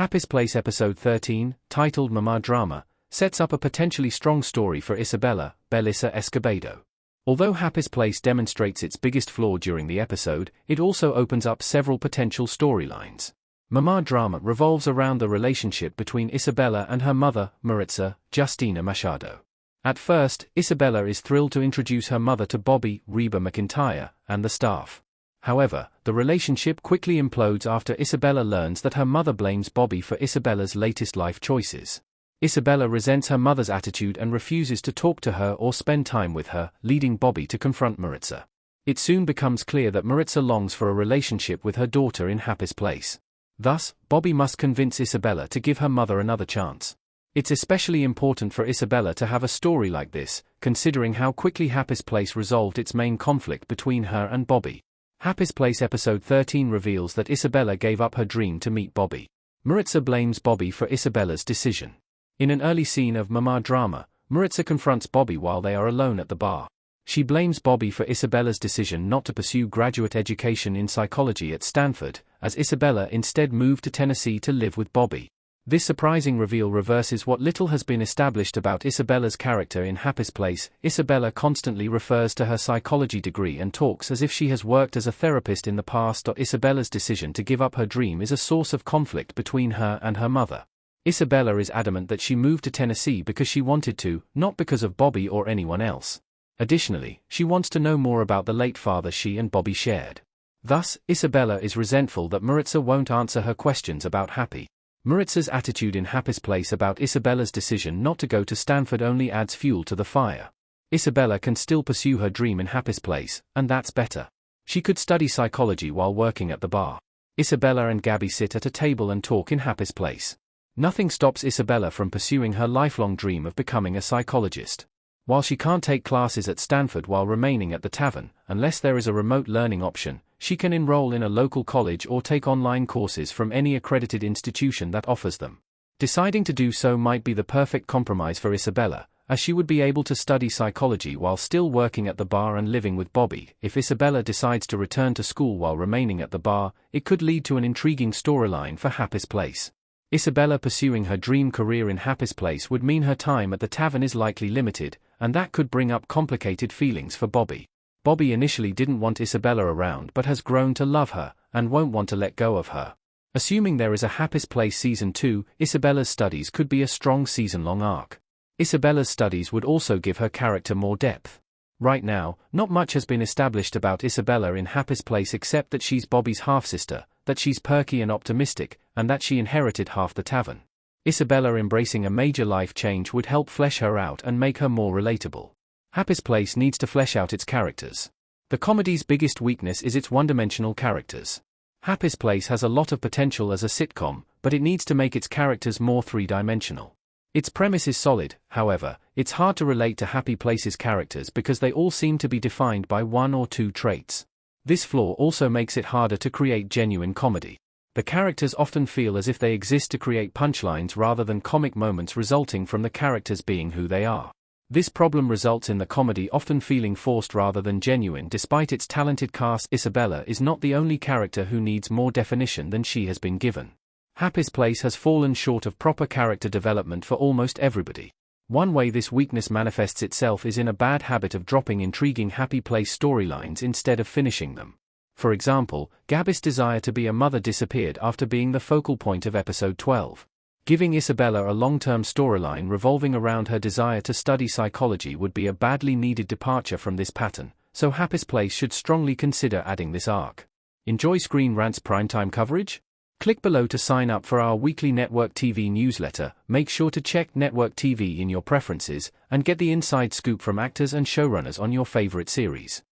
Happy's Place episode 13, titled Mama Drama, sets up a potentially strong story for Isabella, Belissa Escobedo. Although Happy's Place demonstrates its biggest flaw during the episode, it also opens up several potential storylines. Mama Drama revolves around the relationship between Isabella and her mother, Maritza, Justina Machado. At first, Isabella is thrilled to introduce her mother to Bobby, Reba McIntyre, and the staff. However, the relationship quickly implodes after Isabella learns that her mother blames Bobby for Isabella's latest life choices. Isabella resents her mother's attitude and refuses to talk to her or spend time with her, leading Bobby to confront Maritza. It soon becomes clear that Maritza longs for a relationship with her daughter in Happy's Place. Thus, Bobby must convince Isabella to give her mother another chance. It's especially important for Isabella to have a story like this, considering how quickly Happy's Place resolved its main conflict between her and Bobby. Happy's Place episode 13 reveals that Isabella gave up her dream to meet Bobby. Maritza blames Bobby for Isabella's decision. In an early scene of Mama Drama, Maritza confronts Bobby while they are alone at the bar. She blames Bobby for Isabella's decision not to pursue graduate education in psychology at Stanford, as Isabella instead moved to Tennessee to live with Bobby. This surprising reveal reverses what little has been established about Isabella's character in Happy's Place. Isabella constantly refers to her psychology degree and talks as if she has worked as a therapist in the past. Isabella's decision to give up her dream is a source of conflict between her and her mother. Isabella is adamant that she moved to Tennessee because she wanted to, not because of Bobby or anyone else. Additionally, she wants to know more about the late father she and Bobby shared. Thus, Isabella is resentful that Maritza won't answer her questions about Happy. Maritza's attitude in Happy's Place about Isabella's decision not to go to Stanford only adds fuel to the fire. Isabella can still pursue her dream in Happy's Place, and that's better. She could study psychology while working at the bar. Isabella and Gabby sit at a table and talk in Happy's Place. Nothing stops Isabella from pursuing her lifelong dream of becoming a psychologist. While she can't take classes at Stanford while remaining at the tavern, unless there is a remote learning option, she can enroll in a local college or take online courses from any accredited institution that offers them. Deciding to do so might be the perfect compromise for Isabella, as she would be able to study psychology while still working at the bar and living with Bobby. If Isabella decides to return to school while remaining at the bar, it could lead to an intriguing storyline for Happy's Place. Isabella pursuing her dream career in Happy's Place would mean her time at the tavern is likely limited, and that could bring up complicated feelings for Bobby. Bobby initially didn't want Isabella around but has grown to love her, and won't want to let go of her. Assuming there is a Happy's Place Season 2, Isabella's studies could be a strong season-long arc. Isabella's studies would also give her character more depth. Right now, not much has been established about Isabella in Happy's Place except that she's Bobby's half-sister, that she's perky and optimistic, and that she inherited half the tavern. Isabella embracing a major life change would help flesh her out and make her more relatable. Happy's Place needs to flesh out its characters. The comedy's biggest weakness is its one-dimensional characters. Happy's Place has a lot of potential as a sitcom, but it needs to make its characters more three-dimensional. Its premise is solid, however, it's hard to relate to Happy Place's characters because they all seem to be defined by one or two traits. This flaw also makes it harder to create genuine comedy. The characters often feel as if they exist to create punchlines rather than comic moments resulting from the characters being who they are. This problem results in the comedy often feeling forced rather than genuine. Despite its talented cast, Isabella is not the only character who needs more definition than she has been given. Happy's Place has fallen short of proper character development for almost everybody. One way this weakness manifests itself is in a bad habit of dropping intriguing Happy Place storylines instead of finishing them. For example, Gabby's desire to be a mother disappeared after being the focal point of episode 12. Giving Isabella a long-term storyline revolving around her desire to study psychology would be a badly needed departure from this pattern, so Happy's Place should strongly consider adding this arc. Enjoy Screen Rant's primetime coverage? Click below to sign up for our weekly Network TV newsletter. Make sure to check Network TV in your preferences, and get the inside scoop from actors and showrunners on your favorite series.